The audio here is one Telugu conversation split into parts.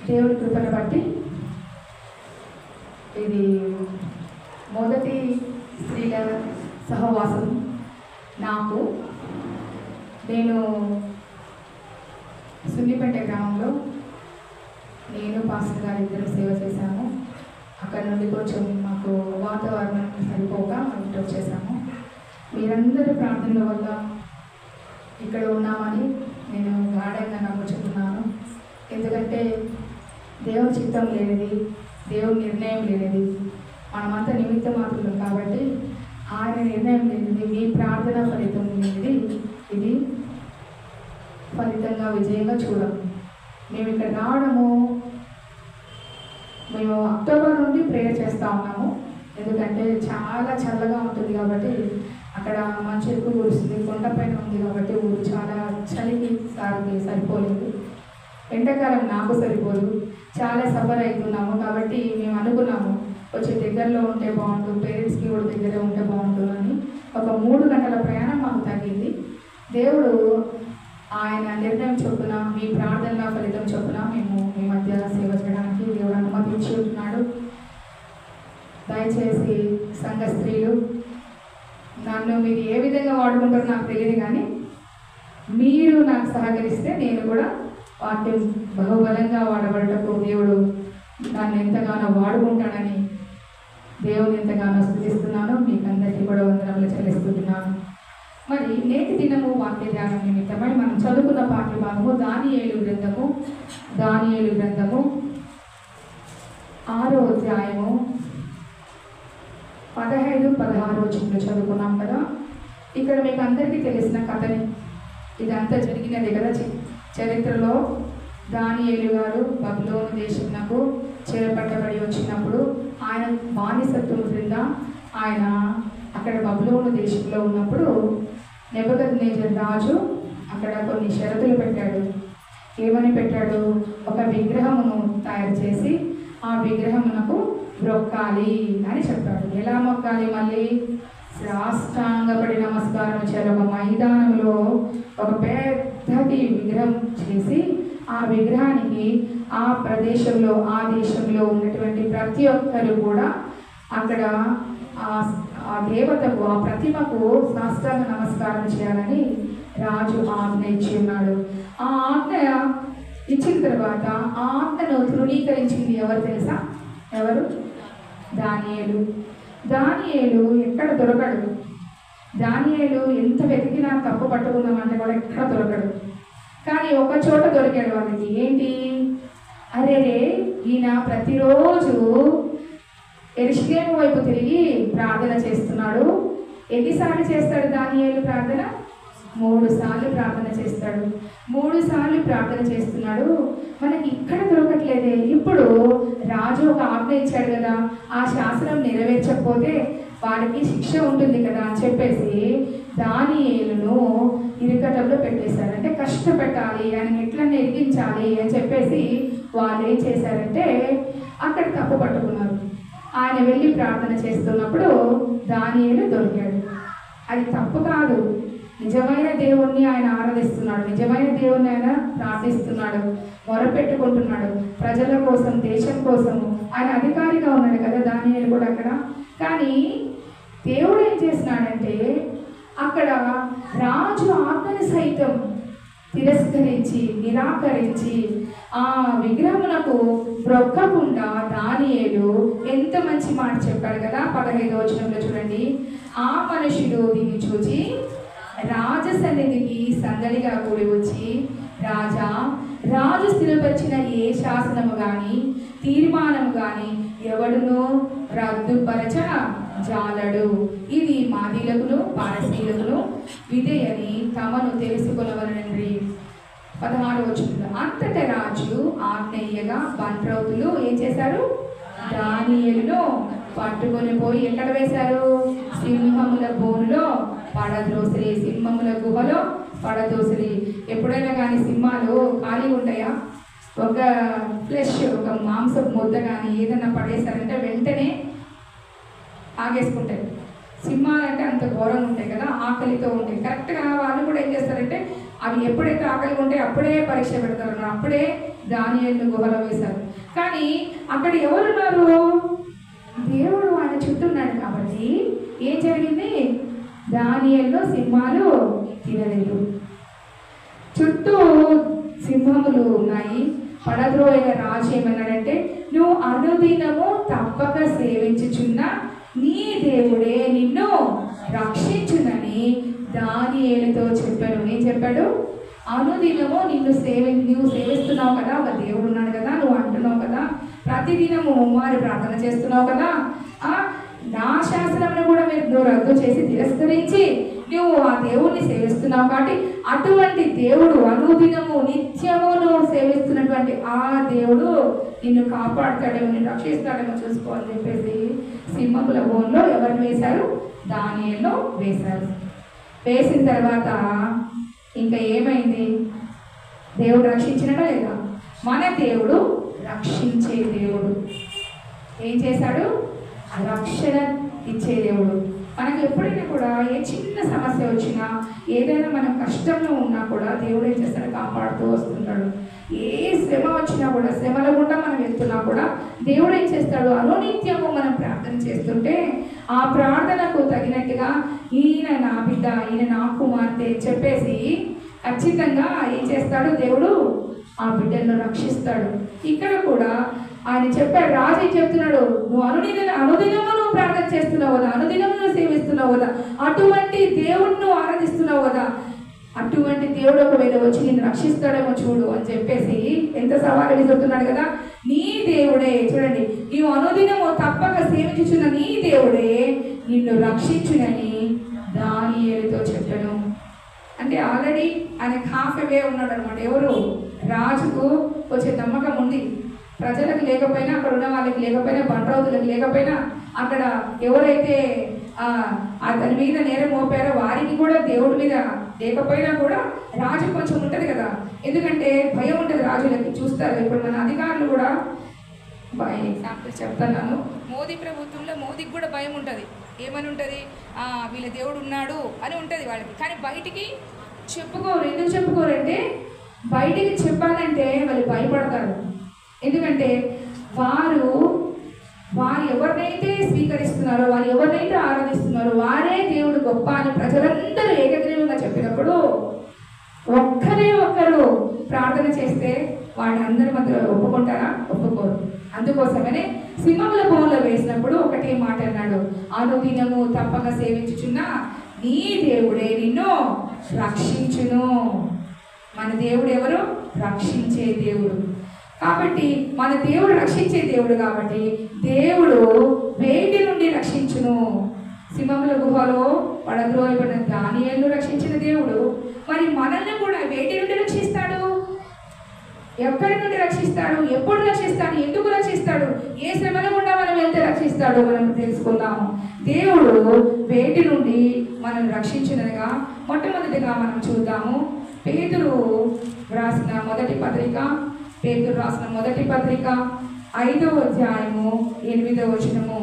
దేవుడి కృపను బట్టి ఇది మొదటి స్త్రీల సహవాసం. నేను సున్నిపేట గ్రామంలో నేను పాస్టర్ గారు ఇద్దరు సేవ చేశాము. అక్కడ నుండి కొంచెం మాకు వాతావరణం సరిపోక ఇటు వచ్చేసాము. మీరందరి ప్రార్థనల వల్ల ఇక్కడ ఉన్నామని నేను గాఢంగా నమ్ముచున్నాను. ఎందుకంటే దేవుని చిత్తం లేనిది, దేవుని నిర్ణయం లేనిది, మనమంతా నిమిత్త మాత్రం కాబట్టి ఆయన నిర్ణయం లేనిది, మీ ప్రార్థన ఫలితం లేనిది ఇది ఫలితంగా విజయంగా చూడము. మేము ఇక్కడ రావడము, మేము అక్టోబర్ నుండి ప్రేయర్ చేస్తూ ఉన్నాము. ఎందుకంటే చాలా చల్లగా ఉంటుంది కాబట్టి, అక్కడ మంచి ఎక్కువ కురుస్తుంది, కొండపైన ఉంది కాబట్టి ఊరు చాలా చలికి సరిపోలేదు. ఎండాకాలం నాకు సరిపోదు, చాలా సఫర్ అవుతున్నాము. కాబట్టి మేము అనుకున్నాము కొంచెం దగ్గరలో ఉంటే బాగుంటుంది, పేరెంట్స్కి కూడా దగ్గర ఉంటే బాగుంటుందని. ఒక 3 గంటల ప్రయాణం మాకు తగ్గింది. దేవుడు ఆయన నిర్ణయం చొప్పున, మీ ప్రార్థనల ఫలితం చొప్పున మేము మీ మధ్య సేవ చేయడానికి దేవుడు అనుమతించి ఉంటున్నాడు. దయచేసి సంఘ స్త్రీలు, నన్ను మీరు ఏ విధంగా వాడుకుంటారో నాకు తెలియదు, కానీ మీరు నాకు సహకరిస్తే నేను కూడా వాక్యం బహుబలంగా వాడబడటకు దేవుడు నన్ను ఎంతగానో వాడుకుంటాడని దేవుని ఎంతగానో స్తుతిస్తున్నాను. మీకు అందరికీ కూడా వందనములు చెల్లిస్తున్నాను. మరి నేటి దినము వాక్య ధ్యానం నిమిత్తమై మనం చదువుకున్న పాఠ్య భాగము దానియేలు గ్రంథము 6వ అధ్యాయము 15-16 వచనాలు చదువుకున్నాం కదా. ఇక్కడ మీకు అందరికీ తెలిసిన కథని, ఇదంతా జరిగినదే కదా. చరిత్రలో దానియేలు గారు బబులోను దేశమునకు చేరపట్టబడి వచ్చినప్పుడు ఆయన బానిసత్వం క్రింద ఆయన అక్కడ బబులోను దేశంలో ఉన్నప్పుడు నెబుకద్నెజర్ రాజు అక్కడ కొన్ని షరతులు పెట్టాడు. ఏమని పెట్టాడు? ఒక విగ్రహమును తయారు చేసి ఆ విగ్రహమునకు మొక్కాలి అని చెప్పాడు. ఎలా మొక్కాలి? మళ్ళీ సాష్టాంగపడి నమస్కారం చేయాలి. ఒక మైదానంలో ఒక పెద్దది విగ్రహం చేసి ఆ విగ్రహానికి ఆ ప్రదేశంలో, ఆ దేశంలో ఉన్నటువంటి ప్రతి ఒక్కరు కూడా అక్కడ ఆ దేవతకు, ఆ ప్రతిమకు సాష్టాంగ నమస్కారం చేయాలని రాజు ఆజ్ఞ ఇచ్చి ఉన్నాడు. ఆ ఆజ్ఞ ఇచ్చిన తర్వాత ఆ ఆజ్ఞను తృణీకరించింది ఎవరు తెలుసా? ఎవరు? దానియేలు. దానియేలు ఎక్కడ దొరకడు. దానియేలు ఎంత వెతికినా తప్పు పట్టుకుందామంటే కూడా ఎక్కడ దొరకడు. కానీ ఒక చోట దొరికాడు వాళ్ళకి. ఏంటి? అరే ఈయన ప్రతిరోజు యెరూషలేము వైపు తిరిగి ప్రార్థన చేస్తున్నాడు. ఎన్నిసార్లు చేస్తాడు దానియేలు ప్రార్థన? 3 సార్లు ప్రార్థన చేస్తాడు. 3 సార్లు ప్రార్థన చేస్తున్నాడు. మనకి ఇక్కడ దొరకట్లేదే. ఇప్పుడు రాజు ఒక ఆజ్ఞ ఇచ్చాడు కదా, ఆ శాసనం నెరవేర్చకపోతే వారికి శిక్ష ఉంటుంది కదా అని చెప్పేసి దానియేలును ఇరుకటంలో పెట్టేశారు. అంటే కష్టపెట్టాలి, ఆయన ఎట్లా నెరిగించాలి అని చెప్పేసి వాళ్ళు ఏం చేశారంటే అక్కడ తప్పు పట్టుకున్నారు. ఆయన వెళ్ళి ప్రార్థన చేస్తున్నప్పుడు దానియేలు దొరికాడు. అది తప్పు కాదు. నిజమైన దేవుణ్ణి ఆయన ఆరాధిస్తున్నాడు, నిజమైన దేవుణ్ణి ఆయన ప్రార్థిస్తున్నాడు, మొరపెట్టుకుంటున్నాడు ప్రజల కోసం, దేశం కోసము. ఆయన అధికారిగా ఉన్నాడు కదా దానియేలు కూడా అక్కడ. కానీ దేవుడు ఏం చేసినాడంటే అక్కడ రాజు ఆజ్ఞని సైతం తిరస్కరించి, నిరాకరించి ఆ విగ్రహమునకు మొక్కకుండా దానియేలు ఎంత మంచి మాట చెప్పాడు కదా. 15వ వచనంలో చూడండి. ఆ మనుషుడు దీన్ని చూచి రాజసన్నిధికి సందడిగా కూడి వచ్చి, రాజా, రాజు స్థిరపరిచిన ఏ శాసనము కానీ తీర్మానము కానీ ఎవడునో రద్దుపరచ జాలడు. ఇది మాదీలకును పారసీలకును విధేయని తమను తెలుసుకొనవలనండి. 16వ వచనంలో అంతటా రాజు ఆజ్ఞయ్యగా బంట్రౌతులు ఏం చేశారు? దానియేలును పట్టుకొని పోయి ఎక్కడ వేశారు? సింహముల బోనులో పడద్రోసిరి, సింహముల గుహలో పడదోసిరి. ఎప్పుడైనా కానీ సింహాలు ఖాళీగా ఉంటాయా? ఒక ఫ్లెష్, ఒక మాంసం ముద్ద కానీ ఏదైనా పడేశారంటే వెంటనే ఆగేసుకుంటాయి. సింహాలు అంటే అంత ఘోరంగా ఉంటాయి కదా, ఆకలితో ఉంటాయి. కరెక్ట్గా వాళ్ళు కూడా ఏం చేస్తారంటే అవి ఎప్పుడైతే ఆకలి ఉంటే అప్పుడే పరీక్ష పెడతారు, అప్పుడే దానియేలును గుహలో వేశారు. కానీ అక్కడ ఎవరున్నారు? దేవుడు ఆయన చుట్టూ ఉన్నాడు కాబట్టి ఏం జరిగింది? దానియేలును సింహాలు తినలేదు. చుట్టూ సింహములు ఉన్నాయి. పడద్రోయన రాజు ఏమన్నాడంటే, నువ్వు అనుదినము తప్పక సేవించుచున్న నీ దేవుడే నిన్ను రక్షించునని దానియేలుతో చెప్పాడు. ఏం చెప్పాడు? అనుదినము నువ్వు సేవిస్తున్నావు కదా, ఒక దేవుడు ఉన్నాడు కదా, నువ్వు అంటున్నావు కదా, ప్రతిదినము వారి ప్రార్థన చేస్తున్నావు కదా, నా శాసనమును కూడా నువ్వు రద్దు చేసి తిరస్కరించి నువ్వు ఆ దేవుణ్ణి సేవిస్తున్నావు కాబట్టి అటువంటి దేవుడు అనుదినము నిత్యము నువ్వు సేవిస్తున్నటువంటి ఆ దేవుడు నిన్ను కాపాడుతాడేమో, నిన్ను రక్షిస్తాడేమో చూసుకో అని చెప్పేసి సింహముల బోన్లో ఎవరిని వేశారు? దానియేలును వేశారు. వేసిన తర్వాత ఇంకా ఏమైంది? దేవుడు రక్షించినడా లేదా? మన దేవుడు రక్షించే దేవుడు. ఏం చేశాడు? రక్షణ ఇచ్చే దేవుడు. మనకు ఎప్పుడైనా కూడా ఏ చిన్న సమస్య వచ్చినా, ఏదైనా మనం కష్టంలో ఉన్నా కూడా దేవుడు ఏం చేస్తాడు? కాపాడుతూ వస్తుంటాడు. ఏ శ్రమ వచ్చినా కూడా, శ్రమల గుండా మనం వెళ్తున్నా కూడా దేవుడు ఏం చేస్తాడు? అనునిత్యము మనం ప్రార్థన చేస్తుంటే ఆ ప్రార్థనకు తగినట్టుగా ఈయన నా బిడ్డ, ఈయన నా కుమార్తె చెప్పేసి ఖచ్చితంగా ఏం చేస్తాడు? దేవుడు ఆ బిడ్డలను రక్షిస్తాడు. ఇక్కడ కూడా ఆయన చెప్పాడు, రాజు ఏం చెప్తున్నాడు? నువ్వు అనుదినము నువ్వు ప్రార్థన చేస్తున్నావు కదా, అనుదినము నువ్వు సేవిస్తున్నావు కదా, అటువంటి దేవుడు నువ్వు ఆరాధిస్తున్నావు కదా, అటువంటి దేవుడు ఒకవేళ వచ్చి నిన్ను రక్షిస్తాడేమో చూడు అని చెప్పేసి ఎంత సవాలు విసురుతున్నాడు కదా. నీ దేవుడే, చూడండి, నీవు అనుదినము తప్పక సేవించుచున్న నీ దేవుడే నిన్ను రక్షించునని దానియేలుతో చెప్పాను. అంటే ఆల్రెడీ ఆయనకు హాఫ్ అవే ఉన్నాడు అనమాట. ఎవరు? రాజుకు వచ్చే నమ్మకం ఉంది. ప్రజలకు లేకపోయినా, అక్కడ ఉన్న వాళ్ళకి లేకపోయినా, బండ్రౌతులకు లేకపోయినా, అక్కడ ఎవరైతే అతని మీద నేరం మోపారో వారికి కూడా దేవుడి మీద లేకపోయినా కూడా రాజు కొంచెం ఉంటుంది కదా, ఎందుకంటే భయం ఉంటుంది రాజులకి. చూస్తారు ఇప్పుడు మన అధికారులు కూడా, ఎగ్జాంపుల్ చెప్తున్నాను, మోదీ ప్రభుత్వంలో మోదీకి కూడా భయం ఉంటుంది. ఏమని ఉంటుంది? వీళ్ళ దేవుడు ఉన్నాడు అని ఉంటుంది వాళ్ళకి. కానీ బయటికి చెప్పుకోరు. ఎందుకు చెప్పుకోరు అంటే, బయటికి చెప్పాలంటే వాళ్ళు భయపడతారు. ఎందుకంటే వారు ఎవరినైతే స్వీకరిస్తున్నారో, వారు ఎవరినైతే ఆరాధిస్తున్నారో వారే దేవుడు గొప్ప అని ప్రజలందరూ ఏకగ్రీవంగా చెప్పినప్పుడు ఒక్కరే ఒక్కరు ప్రార్థన చేస్తే వాళ్ళందరి మధ్య ఒప్పుకుంటారా? ఒప్పుకోరు. అందుకోసమనే సింహముల బోన్లో వేసినప్పుడు ఒకటే మాట అన్నాడు, అనుదినము తప్పక సేవించుచున్న నీ దేవుడే నిన్ను రక్షించును. మన దేవుడు ఎవరు? రక్షించే దేవుడు. కాబట్టి మన దేవుడు రక్షించే దేవుడు కాబట్టి దేవుడు వేటి నుండి రక్షించును. సింహముల గుహలో పడద్రోయబడిన దానియేలును రక్షించిన దేవుడు మరి మనల్ని కూడా వేటి నుండి రక్షిస్తాడు? ఎక్కడి నుండి రక్షిస్తాడు? ఎప్పుడు రక్షిస్తాడు? ఎందుకు రక్షిస్తాడు? ఏ శ్రమల గుండా మనం వెళ్తే రక్షిస్తాడో మనం తెలుసుకుందాము. దేవుడు వేటి నుండి మనం రక్షించినగా మొట్టమొదటిగా మనం చూద్దాము. పేతురు రాసిన మొదటి పత్రిక 5వ అధ్యాయము 8వ వచనము.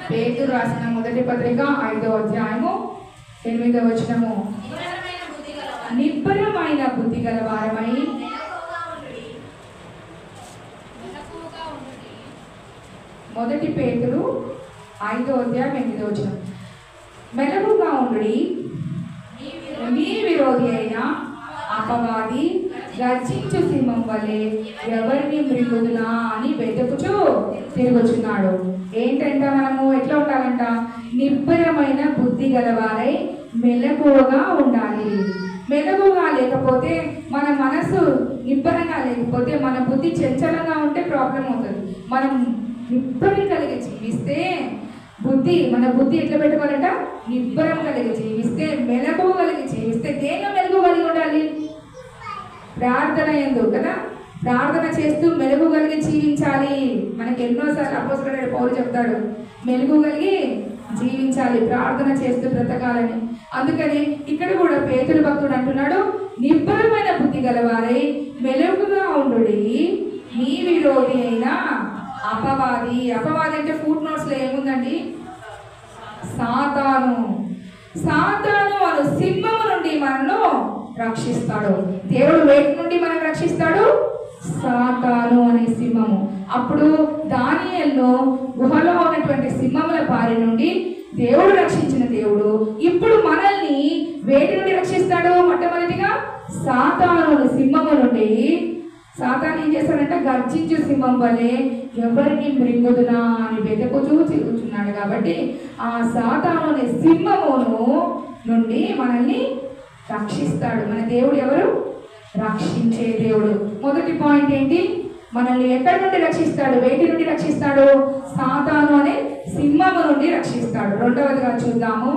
పేతురు రాసిన మొదటి పత్రిక 5వ అధ్యాయము 8వ వచనము. నిబ్బరమైన బుద్ధి గల వారమై, మొదటి పేతురు 5వ అధ్యాయం 8వ వచనం. మెలకుగా ఉండుడి, మీ విరోధి అయిన అపవాది గర్జించు సింహం వలె ఎవరిని మృగుదునా అని వెతుకుచూ తిరుగుచున్నాడు. ఏంటంట? మనము ఎట్లా ఉండాలంట? నిబ్బరమైన బుద్ధి గలవారై మెలకువగా ఉండాలి. మెలకువగా లేకపోతే, మన మనసు నిబ్బరంగా లేకపోతే, మన బుద్ధి చంచలంగా ఉంటే ప్రాబ్లం అవుతుంది. మనం నిబ్బరం కలిగి జీవిస్తే మన బుద్ధి ఎట్లా పెట్టుకోవాలంట? నిబ్బరం కలిగి జీవిస్తే, మెలకువ కలిగి జీవిస్తే. దేనిలో మెలకువ కలిగి ఉండాలి? ప్రార్థన యందు కదా. ప్రార్థన చేస్తూ మెలుగు కలిగి జీవించాలి. మనకి ఎన్నోసార్లు అపోస్తలుడైన పౌలు చెప్తాడు, మెలుగు కలిగి జీవించాలి, ప్రార్థన చేస్తూ బ్రతకాలని. అందుకని ఇక్కడ కూడా పేతురు భక్తుడు అంటున్నాడు, నిబ్బరమైన బుద్ధి గలవారై మెలుగుగా ఉండుడి, మీ విరోధి అయిన అపవాది. అపవాది అంటే ఫుట్ నోట్స్లో ఏముందండి? సాతాను. సాతాను అను సింహము నుండి మనను రక్షిస్తాడు. దేవుడు వేటి నుండి మనం రక్షిస్తాడు? సాతాను అనే సింహము. అప్పుడు దానియేలును గుహలో ఉన్నటువంటి సింహముల బారి నుండి దేవుడు రక్షించిన దేవుడు ఇప్పుడు మనల్ని వేటి నుండి రక్షిస్తాడు? మొట్టమొదటిగా సాతాను సింహము నుండి. సాతాను ఏం చేస్తాడంటే గర్జించు సింహం వలె ఎవరిని మృంగుదునా అని వెతుకుతూ తిరుగుతున్నాడు. కాబట్టి ఆ సాతాను అనే సింహమును నుండి మనల్ని రక్షిస్తాడు. మన దేవుడు ఎవరు? రక్షించే దేవుడు. మొదటి పాయింట్ ఏంటి? మనల్ని ఎక్కడి నుండి రక్షిస్తాడు? వేటి నుండి రక్షిస్తాడు? సాతాను అనే సింహము నుండి రక్షిస్తాడు. రెండవదిగా చూద్దాము.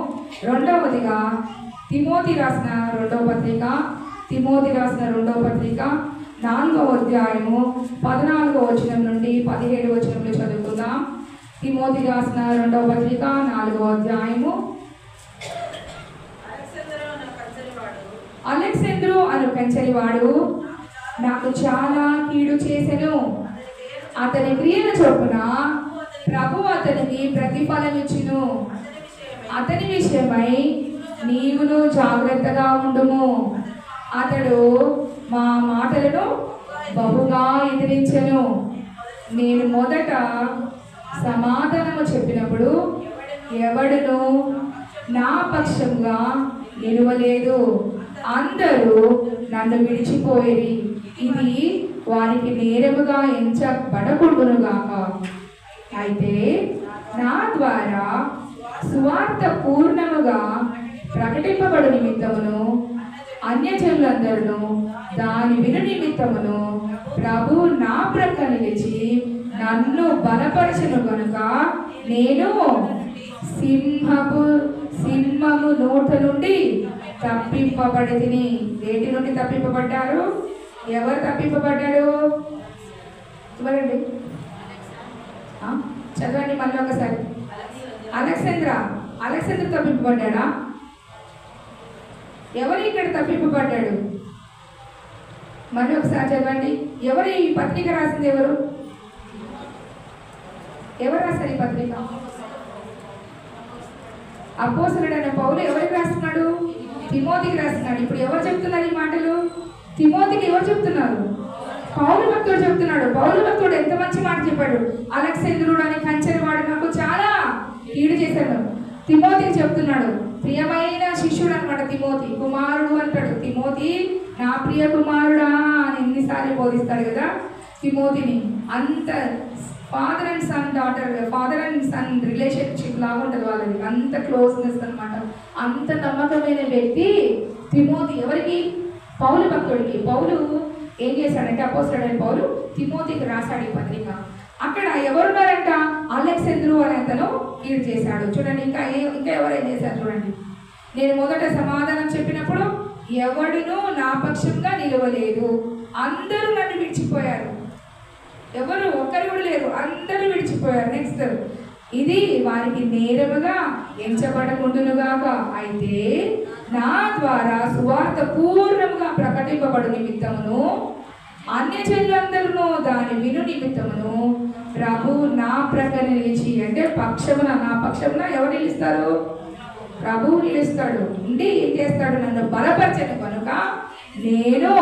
రెండవదిగా తిమోతి రాసిన రెండవ పత్రిక 4వ అధ్యాయము 14వ వచనం నుండి 17వ వచనంలో చదువుకుందాం. తిమోతి రాసిన రెండవ పత్రిక 4వ అధ్యాయము. అలెగ్జాంద్రు అను కంచెలివాడు నాకు చాలా కీడు చేసెను. అతని క్రియల చొప్పున ప్రభువు అతనికి ప్రతిఫలం ఇచ్చును. అతని విషయమై నీవును జాగ్రత్తగా ఉండుము. అతడు మా మాటలను బహుగా ఎదిరించెను. నేను మొదట సమాధానము చెప్పినప్పుడు ఎవడును నా పక్షంగా నిలువలేదు. అందరూ నన్ను విడిచిపోయేది. ఇది వారికి నేరముగా ఎంచబడకూడదుగాక. అయితే నా ద్వారా సువార్త పూర్ణముగా ప్రకటింపబడు నిమిత్తమును అన్యజనులందరూ దాని విను నిమిత్తమును ప్రభు నా ప్రక్క నిలిచి నన్ను బలపరచును కనుక నేను సింహము నోట నుండి తప్పింపబడితిని. వేటి నుండి తప్పింపబడ్డారు? ఎవరు తప్పింపబడ్డాడు? చూడండి, చదవండి మళ్ళీ ఒకసారి. అలెగ్జాంద్రు తప్పింపబడ్డా? ఎవరు ఇక్కడ తప్పింపబడ్డాడు? మళ్ళీ ఒకసారి చదవండి. ఎవరు ఈ పత్రిక రాసింది? ఎవరు రాశారు ఈ పత్రిక? అపోస్తలుడైన పౌలు ఎవరికి రాస్తున్నాడు? తిమోతికి రాస్తున్నాడు. ఇప్పుడు ఎవరు చెప్తున్నారు ఈ మాటలు? తిమోతికి ఎవరు చెప్తున్నారు? పౌలు భక్తుడు చెప్తున్నాడు. పౌలు భక్తుడు ఎంత మంచి మాట చెప్పాడు. అలెగ్జాంద్రుడు అనే కంచెలివాడు నాకు చాలా కీడు చేశాడు. తిమోతికి చెప్తున్నాడు. ప్రియమైన శిష్యుడు అనమాట తిమోతి. కుమారుడు అంటాడు. తిమోతి నా ప్రియ కుమారుడా అని ఎన్నిసార్లు బోధిస్తాడు కదా తిమోతిని. అంత ఫాదర్ అండ్ సన్ రిలేషన్షిప్ లాగా ఉంటుంది వాళ్ళది. అంత క్లోజ్నెస్ అనమాట. అంత నమ్మకమైన వ్యక్తి తిమోతి. ఎవరికి? పౌలు భక్తుడికి. పౌలు ఏం చేశాడంటే అపోస్తలుడైన పౌలు తిమోతికి రాశాడు ఈ పత్రిక. అక్కడ ఎవరున్నారంట? అలెగ్జాంద్రు అనే అతను కీడు చేశాడు. చూడండి, ఇంకా ఎవరు ఏం చేశారు చూడండి. నేను మొదట సమాధానం చెప్పినప్పుడు ఎవడును నా పక్షంగా నిలవలేదు. అందరూ నన్ను విడిచిపోయారు. ఎవరు? ఒక్కరు కూడా లేరు. అందరూ విడిచిపోయారు. నెక్స్ట్, ఇది వారికి నేరముగా ఎంచబడకుండునుగాక. అయితే నా ద్వారా సువార్త పూర్ణముగా ప్రకటింపబడు నిమిత్తమును అన్యజనులందరూ దాని విను నిమిత్తమును ప్రభు నా ప్రక్కన నిలిచి, అంటే పక్షమున, నా పక్షమున ఎవరు నిలుస్తారు? ప్రభువు నిలుస్తాడు. ఉండి ఏం చేస్తాడు? నన్ను బలపరచను కనుక నేను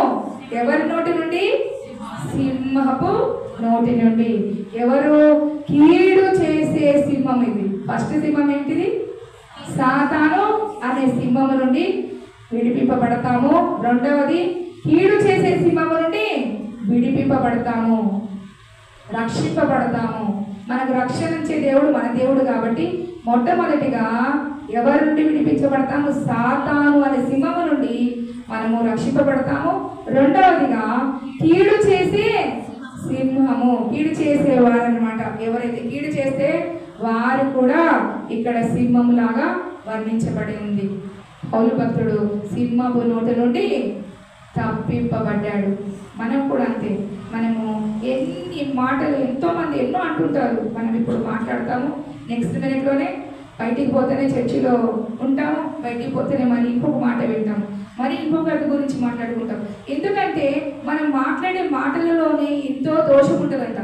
ఎవరి నోటి నుండి? సింహపు నోటి నుండి. ఎవరు? కీడు చేసే సింహం. ఇది ఫస్ట్ సింహం ఏంటిది? సాతాను అనే సింహము నుండి విడిపింపబడతాము. రెండవది కీడు చేసే సింహము నుండి విడిపింపబడతాము, రక్షింపబడతాము. మనకు రక్షణ ఇచ్చే దేవుడు మన దేవుడు కాబట్టి మొట్టమొదటిగా ఎవరి నుండి విడిపించబడతాము? సాతాను అనే సింహము నుండి మనము రక్షింపబడతాము. రెండవదిగా కీడు చేసే సింహము, కీడు చేసేవారు అనమాట. ఎవరైతే కీడు చేస్తే వారు కూడా ఇక్కడ సింహములాగా వర్ణించబడి ఉంది. పౌలు భక్తుడు సింహపు నోటి నుండి తప్పింపబడ్డాడు. మనం కూడా అంతే. మనము ఎన్ని మాటలు, ఎంతోమంది ఎన్నో అంటుంటారు. మనం ఇప్పుడు మాట్లాడతాము, నెక్స్ట్ మినిట్లోనే బయటికి పోతేనే చర్చిలో ఉంటాము, బయటికి పోతేనే మరి ఇంకొక మాట వింటాము, మరి ఇంకొకరి గురించి మాట్లాడుకుంటాం. ఎందుకంటే మనం మాట్లాడే మాటలలోనే ఎంతో దోషం ఉంటుందంట.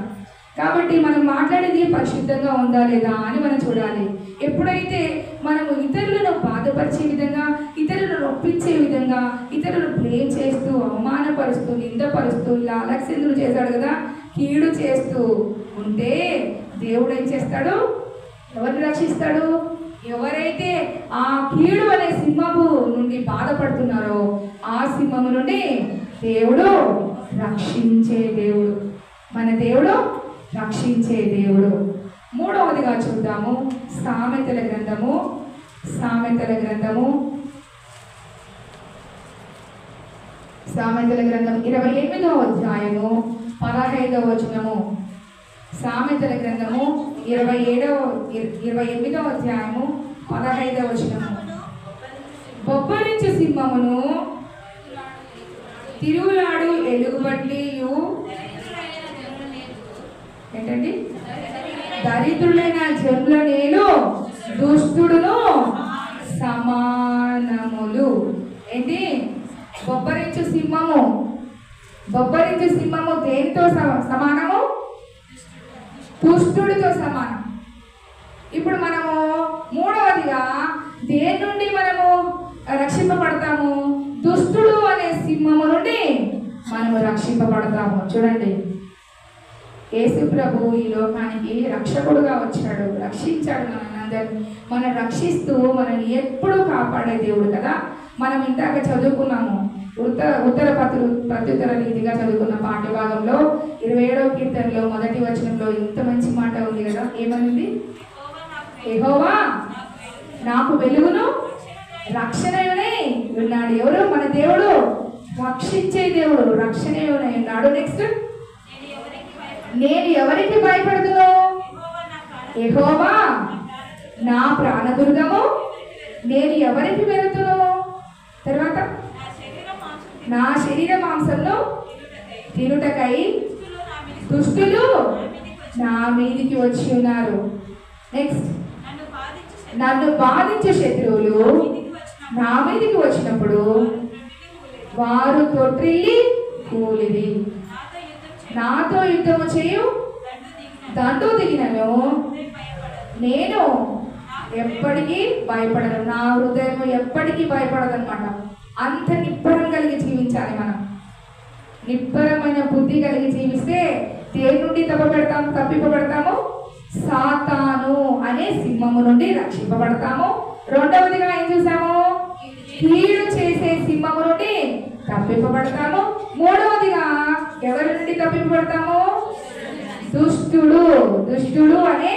కాబట్టి మనం మాట్లాడేది పరిశుద్ధంగా ఉందా లేదా అని మనం చూడాలి. ఎప్పుడైతే మనము ఇతరులను బాధపరిచే విధంగా, ఇతరులను నొప్పించే విధంగా, ఇతరులను బ్లేమ్ చేస్తూ, అవమానపరుస్తూ, నిందపరుస్తూ, ఇలా అలెగ్జాండర్ చేశాడు కదా, కీడు చేస్తూ ఉంటే దేవుడు ఏం చేస్తాడు? ఎవరిని రక్షిస్తాడు? ఎవరైతే ఆ కీడు అనే సింహము నుండి బాధపడుతున్నారో ఆ సింహము నుండి దేవుడు రక్షించే దేవుడు. మన దేవుడు రక్షించే దేవుడు. మూడవదిగా చూద్దాము సామెతల గ్రంథము. సామెతల గ్రంథము 28వ అధ్యాయము 15వ వచనము. సామెతల గ్రంథము 28వ అధ్యాయము 15వ వచనము. బొబ్బరించు సింహమును తిరుగులాడు ఎలుగుబంటియు ఏంటండి? దరిద్రులైన జనుల నేలు దుష్టుడును సమానములు. ఏంటి? బొబ్బరించు సింహము. బొబ్బరించు సింహము దేనితో సమానము? దుష్టుడితో సమానం. ఇప్పుడు మనము మూడవదిగా దేని నుండి మనము రక్షింపబడతాము? దుష్టుడు అనే సింహము నుండి మనము రక్షింపబడతాము. చూడండి, యేసు ప్రభు ఈ లోకానికి రక్షకుడుగా వచ్చాడు, రక్షించాడు మనందరినీ. మనం రక్షిస్తూ మనల్ని ఎప్పుడూ కాపాడే దేవుడు కదా. మనం ఇందాక చదువుకున్నాము ఉత్తర ప్రత్యుత్తర రీతిగా చదువుకున్న పాఠ్యభాగంలో 27వ కీర్తనలో 1వ వచనంలో ఇంత మంచి మాట ఉంది కదా. ఏమనింది? యెహోవా నాకు వెలుగును రక్షణయునే ఉన్నాడు. ఎవరు? మన దేవుడు రక్షించే దేవుడు, రక్షణయునే ఉన్నాడు. నెక్స్ట్, నేను ఎవరికి భయపడుతును? యెహోవా నా ప్రాణదుర్గము, నేను ఎవరికి వెళుతును? తర్వాత, నా శరీర మాంసంలో తినుటకై దుష్టులు నా మీదికి వచ్చి ఉన్నారు. నెక్స్ట్, నన్ను బాధించే శత్రువులు నా మీదికి వచ్చినప్పుడు వారు తొట్టిల్లి కూలిరి. నాతో యుద్ధము చేయు దండు దిగినను నేను ఎప్పటికీ భయపడను. నా హృదయం ఎప్పటికీ భయపడదన్నమాట. అంత నిబ్బరం కలిగి జీవించాలి మనం. నిబ్బరమైన బుద్ధి కలిగి జీవిస్తే దేని నుండి తప్పింపబడతాము? సాతాను అనే సింహము నుండి రక్షింపబడతాము. రెండవదిగా ఏం చూసాము? కీడు చేసే సింహము నుండి తప్పింపబడతాము. మూడవదిగా ఎవరి నుండి తప్పింపబడతాము? దుష్టుడు అనే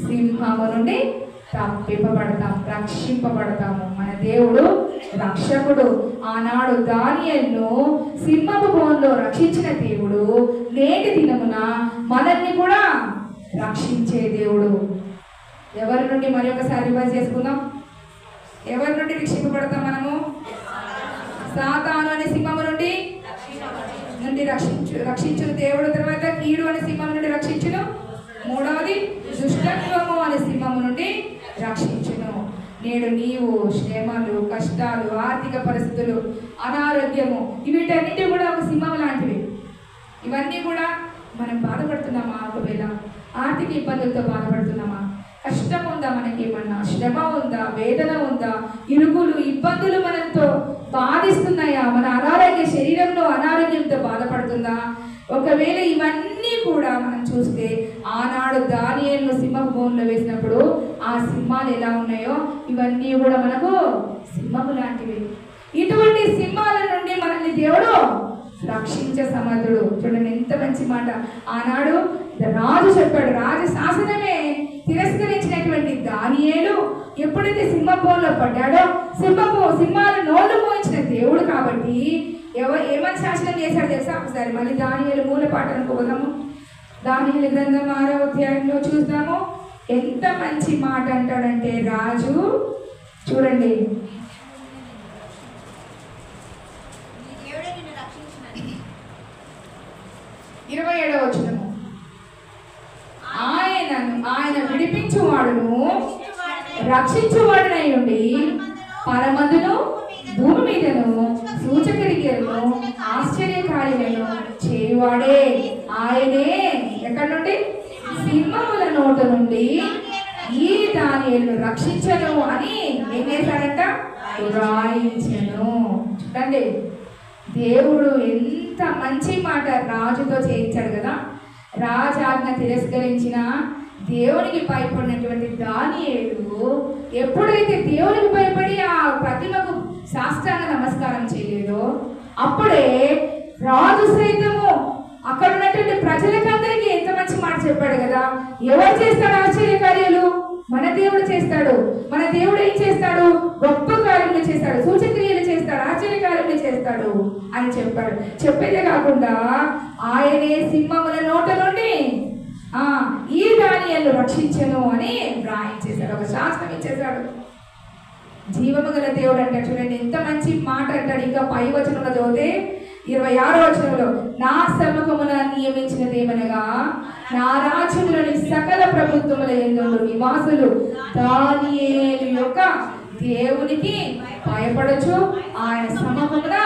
సింహము నుండి తప్పింపబడతాం, రక్షింపబడతాము. మన దేవుడు రక్షకుడు. ఆనాడు దానియేలును సింహపు బోన్లో రక్షించిన దేవుడు నేటి దినమున మనల్ని కూడా రక్షించే దేవుడు. ఎవరి నుండి మరి ఒకసారి రివైజ్ చేసుకుందాం. ఎవరి నుండి రక్షింపబడతాం మనము? సాతాను అనే సింహము నుండి రక్షించును దేవుడు. తర్వాత కీడు అనే సింహం నుండి రక్షించును. మూడవది దుష్టత్వము అనే సింహము నుండి రక్షించును. నేడు నీవు శ్రమలు, కష్టాలు, ఆర్థిక పరిస్థితులు, అనారోగ్యము, వీటన్నిటి కూడా ఒక సింహం లాంటివి. ఇవన్నీ కూడా మనం బాధపడుతున్నామా? ఒకవేళ ఆర్థిక ఇబ్బందులతో బాధపడుతున్నామా? కష్టం ఉందా? మనకి ఏమన్నా శ్రమ ఉందా? వేదన ఉందా? ఇరుగులు, ఇబ్బందులు మనతో బాధిస్తున్నాయా? మన అనారోగ్య శరీరంలో అనారోగ్యంతో బాధపడుతుందా? ఒకవేళ ఇవన్నీ కూడా మనం చూస్తే ఆనాడు దానియేలును సింహపు బోన్లో వేసినప్పుడు ఆ సింహాలు ఎలా ఉన్నాయో ఇవన్నీ కూడా మనకు సింహము లాంటివి. ఇటువంటి సింహాల నుండి మనల్ని దేవుడు రక్షించే సమర్థుడు. చూడండి ఎంత మంచి మాట. ఆనాడు రాజు చెప్పాడు, రాజు శాసనమే తిరస్కరించినటువంటి దానియేలు ఎప్పుడైతే సింహబోన్లో పడ్డాడో సింహాలు నోళ్ళు మోయించిన దేవుడు కాబట్టి ఏమని శాసనం చేశాడు తెలుసా? ఒకసారి మళ్ళీ దానియేలు మూల పాటను పోదాము. దానియేలు గ్రంథం 6వ అధ్యాయంలో చూద్దాము. ఎంత మంచి మాట అంటాడంటే రాజు, చూడండి, 27వ వచనము. ఆయన విడిపించువాడును రక్షించువాడునై ఉండి పరమందును భూమి మీదను సూచక్రియలను ఆశ్చర్యకార్యాలను చేయువాడే. ఆయనే ఎక్కడి నుండి? నోట నుండి ఈ దానియేలును రక్షించను అని ఏం చేశాడంట? వ్రాయించను. చూడండి, దేవుడు ఎంత మంచి మాట రాజుతో చేయించాడు కదా. రాజాజ్ఞ తిరస్కరించిన దేవునికి భయపడినటువంటి దానియేలు ఎప్పుడైతే దేవునికి భయపడి ఆ ప్రతిమకు సాష్టాంగ నమస్కారం చేయలేదో అప్పుడే రాజు సైతము అక్కడ ఉన్నటువంటి ప్రజలకందరికీ ఎంత మంచి మాట చెప్పాడు కదా. ఎవరు చేస్తాడు ఆశ్చర్య కార్యాలు? మన దేవుడు చేస్తాడు. మన దేవుడు ఏం చేస్తాడు? గొప్ప కార్యములు చేస్తాడు, సూచక్రియలు చేస్తాడు, ఆశ్చర్య కార్యములు చేస్తాడు అని చెప్పాడు. చెప్పేదే కాకుండా ఆయనే సింహముల నోట నుండి ఈ దానియేలును రక్షించను అని వ్రాయించేశాడు, ఒక శాసనం ఇచ్చేశాడు. జీవము గల దేవుడు అంటే చూడండి ఎంత మంచి మాట అంటాడు. ఇంకా పై వచనంలో చదివితే 26వ వచనంలో, నా సముఖమున నియమించినదేమనగా నా రాజ్యములోని సకల ప్రభుత్వముల యందు నివాసులు దానియేలు యొక్క దేవునికి భయపడచ్చు, ఆయన సముఖమున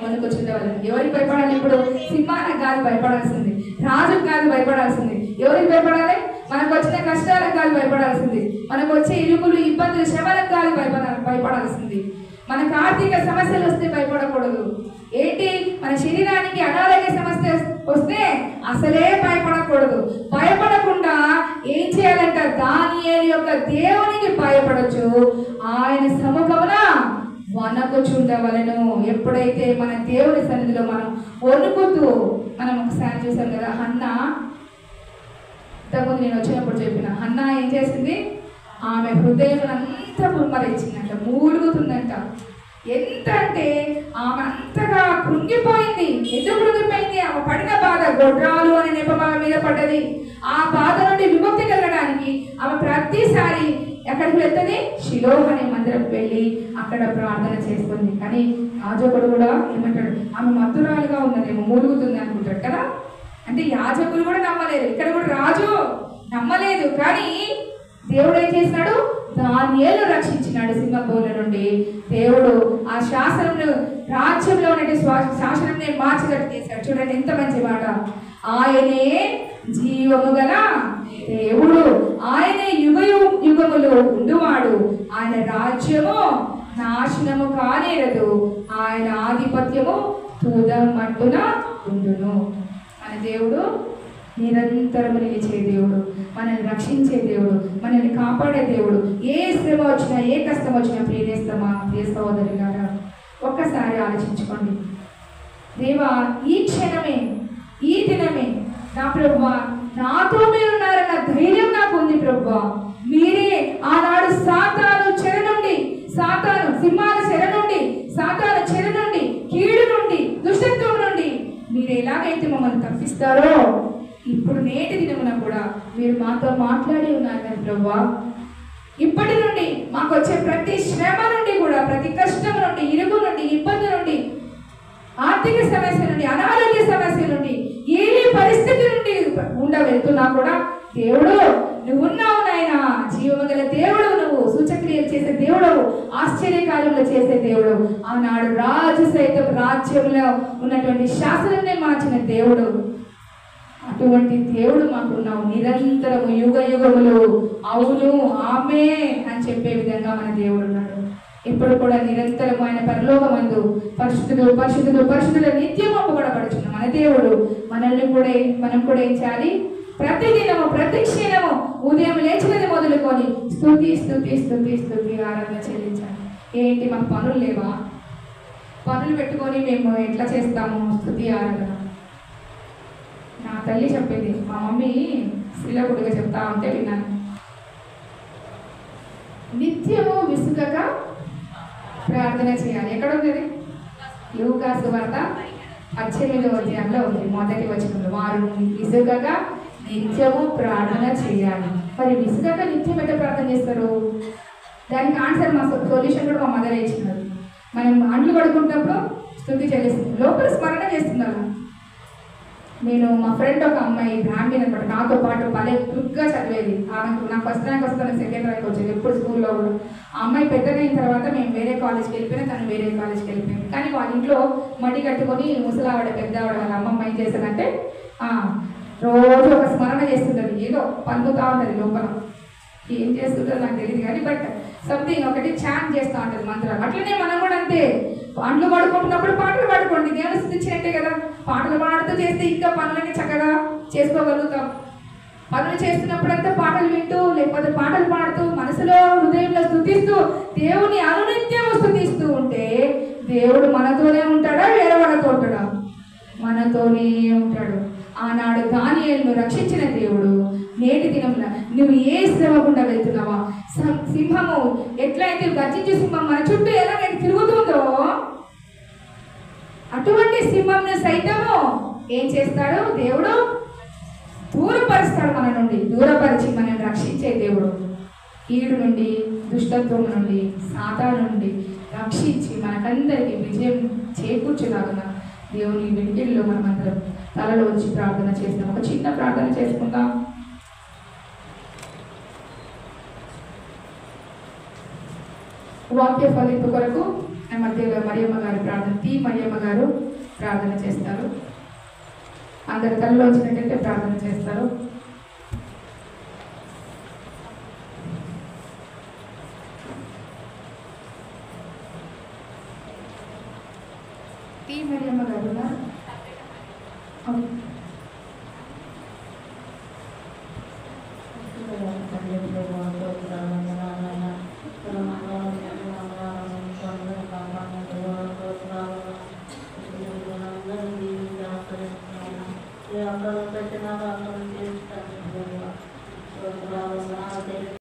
వణుకుచుండవలెను. ఎవరికి భయపడాలి? ఇప్పుడు సింహానికి కాదు భయపడాల్సింది, రాజుకు కాదు భయపడాల్సింది. ఎవరికి భయపడాలి? మనకు వచ్చిన కష్టాలకు కాదు భయపడాల్సింది, మనకు వచ్చే ఇరుకులు ఇబ్బందులు శ్రమలకు కాదు భయపడాల్సింది. మనకు ఆర్థిక సమస్యలు వస్తే భయపడకూడదు. ఏంటి? మన శరీరానికి అనారోగ్య సమస్య వస్తే అసలే భయపడకూడదు. భయపడకుండా ఏం చేయాలంట? దానియేలు యొక్క దేవునికి భయపడచ్చు, ఆయన సముఖమున వణకుచుండవలెను. ఎప్పుడైతే మన దేవుని సన్నిధిలో మనం వణుకుతూ, మనం ఒకసారి చూసాం కదా, హన్నా ఇంతకుముందు నేను వచ్చినప్పుడు చెప్పిన హన్నా ఏం చేసింది? ఆమె హృదయం అంతా ముమ్మరించిందంట, మూలుగుతుందంట. ఎంత అంటే ఆమె అంతగా కృంగిపోయింది. ఎందుకు కృంగిపోయింది? ఆమె పడిన బాధ గొడ్రాలు అనే నెపం ఆమె మీద పడ్డది. ఆ బాధ నుండి విముక్తి కలగడానికి ఆమె ప్రతిసారి ఎక్కడికి వెళ్తుంది? షిలోహ్ అనే మందిరం వెళ్ళి అక్కడ ప్రార్థన చేస్తుంది. కానీ యాజకుడు కూడా ఏమంటాడు? ఆమె మత్తురాలుగా ఉన్నదేమో, మూలుగుతుంది అనుకుంటాడు కదా. అంటే యాజకులు కూడా నమ్మలేదు, ఇక్కడ కూడా రాజు నమ్మలేదు. కానీ దేవుడు ఏం చేసినాడు? దానియేలును రక్షించినాడు సింహబోల నుండి. దేవుడు ఆ శాసనంలో రాజ్యంలో ఉన్నటువంటి శాసనం మార్చినట్టు చేశాడు. చూడండి ఎంత మంచి మాట. ఆయనే జీవము గల దేవుడు, ఆయనే యుగములు ఉండువాడు, ఆయన రాజ్యము నాశనము కానేరదు, ఆయన ఆధిపత్యము తుదం మట్టున ఉండును. మన దేవుడు నిరంతరము నిలిచే దేవుడు, మనల్ని రక్షించే దేవుడు, మనల్ని కాపాడే దేవుడు. ఏ శ్రమ వచ్చినా, ఏ కష్టం వచ్చినా ప్రియనేస్తమా, ప్రియ సహోదరి గారా, ఒక్కసారి ఆలోచించుకోండి. దేవా, ఈ క్షణమే, ఈ దినమే నా ప్రభువా నాతో మీరున్నారన్న ధైర్యం నాకు ఉంది ప్రభువా. మీరే ఆనాడు సాతాను చెర నుండి, సాతాను సింహాల చెర నుండి, సాతాను చెర నుండి, కీడు నుండి, దుష్టత్వం నుండి మీరు ఎలాగైతే మమ్మల్ని తప్పిస్తారో ఇప్పుడు నేటి దినమున కూడా మీరు మాతో మాట్లాడి ఉన్నారు కదా ప్రభువా. ఇప్పటి నుండి మాకు వచ్చే ప్రతి శ్రమ నుండి కూడా, ప్రతి కష్టం నుండి, ఇరుగు నుండి, ఇబ్బంది నుండి, ఆర్థిక సమస్య నుండి, అనారోగ్య సమస్య నుండి, ఏ పరిస్థితి నుండి ఉండవెళ్తున్నా కూడా దేవుడు నువ్వు ఉన్నావు నాయన. జీవము గల దేవుడు నువ్వు, సూచక్రియలు చేసే దేవుడు, ఆశ్చర్యకార్యములు చేసే దేవుడు. ఆనాడు రాజు సైతం రాజ్యంలో ఉన్నటువంటి శాసనాన్ని మార్చిన దేవుడు. అటువంటి దేవుడు మాకున్నావు నిరంతరము, యుగ యుగములు అవును ఆమె అని చెప్పే విధంగా మన దేవుడు ఉన్నాడు. ఇప్పుడు కూడా నిరంతరము ఆయన పరలోకమందు పరిశుద్ధుడు పరిశుద్ధుడు పరిశుద్ధుడు నిత్యం అప్పగొడబడుచున్న మన దేవుడు మనం కూడా ఏం చేయాలి? ప్రతిదినము, ప్రతి క్షణము ఉదయం లేచినది మొదలుకొని స్తుతి స్తుతి స్తుతి స్తుతి ఆరాధన చెల్లించాలి. ఏంటి మాకు పనులు లేవా? పనులు పెట్టుకొని మేము ఎట్లా చేస్తాము స్తుతి ఆరాధన? నా తల్లి చెప్పింది, మా మమ్మీ శ్రీలకుడిగా చెప్తా ఉంటే విన్నాను. నిత్యము విసుగక ప్రార్థన చేయాలి. ఎక్కడ ఉంది? లూకాసు వార్త 18వ అధ్యాయంలో ఉంది, మొదటి వచనంలో. వారు విసుగగా నిత్యము ప్రార్థన చేయాలి. మరి విసుగక నిత్యం ఎట్లా ప్రార్థన చేస్తారు? దానికి ఆన్సర్ మా సొల్యూషన్ కూడా మా మదర్ ఇచ్చినారు. మనం అంట్లు పడుకుంటున్నప్పుడు స్తుతి చెల్లిస్తుంది, లోపల స్మరణ చేస్తున్నారు. నేను మా ఫ్రెండ్ ఒక అమ్మాయి బ్రాహ్మణి అనమాట, నాతో పాటు భలే క్విక్గా చదివేది. ఆమెకు నాకు ఫస్ట్ ర్యాంక్ వస్తాను, సెకండ్ ర్యాంక్ వచ్చేది ఎప్పుడు స్కూల్లో కూడా. ఆ అమ్మాయి పెద్దగైన తర్వాత మేము వేరే కాలేజ్కి వెళ్ళిపోయినా, తను వేరే కాలేజ్కి వెళ్ళిపోయింది. కానీ వాళ్ళ ఇంట్లో మడి కట్టుకొని ముసలావిడ పెద్ద ఆవిడ వాళ్ళ అమ్మమ్మ ఏం చేశారంటే రోజు ఒక స్మరణ చేస్తుంటుంది, ఏదో పలుకుతా ఉంటుంది లోపల. ఏం చేస్తుందో నాకు తెలియదు కానీ బట్ సంథింగ్ ఒకటి చాంట్ చేస్తూ ఉంటుంది మంత్రాలు. అట్లనే మనం కూడా అంతే, పాటలు పాడుకుంటున్నప్పుడు పాటలు పాడుకోండి, దేవుని స్థుతించినట్టే కదా. పాటలు పాడుతూ చేస్తే ఇంకా పనులన్నీ చక్కగా చేసుకోగలుగుతాం. పనులు చేస్తున్నప్పుడంతా పాటలు వింటూ లేకపోతే పాటలు పాడుతూ మనసులో హృదయంలో స్థుతిస్తూ దేవుని అనునిత్యం స్థుతిస్తూ ఉంటే దేవుడు మనతోనే ఉంటాడా, వేరే వాళ్ళతో ఉంటాడా? మనతోనే ఉంటాడు. ఆనాడు దానియేలును రక్షించిన దేవుడు నేటి దినంలో నువ్వు ఏ శ్రమ గుండా వెళ్తున్నావా, సింహము ఎట్లయితే గర్జించే సింహం మన చుట్టూ ఎలాగైతే తిరుగుతుందో అటువంటి సింహంను సైతము ఏం చేస్తాడు దేవుడు? దూరపరుస్తాడు మన నుండి. దూరపరిచి మనం రక్షించే దేవుడు. కీడు నుండి, దుష్టత్వం నుండి, సాతాను నుండి రక్షించి మనకందరికీ విజయం చేకూర్చేలాగా దేవుని వెంటిల్లో మనమందరం తలలో వచ్చి ప్రార్థన చేస్తాం. ఒక చిన్న ప్రార్థన చేసుకుందాం. వాక్య ఫలింపు కొరకు మధ్యలో మరియమ్మ గారు ప్రార్థన, మరియమ్మ గారు ప్రార్థన చేస్తారు. అందరు తలలో వచ్చినట్టయితే ప్రార్థన చేస్తారు. మరియమ్మ గారు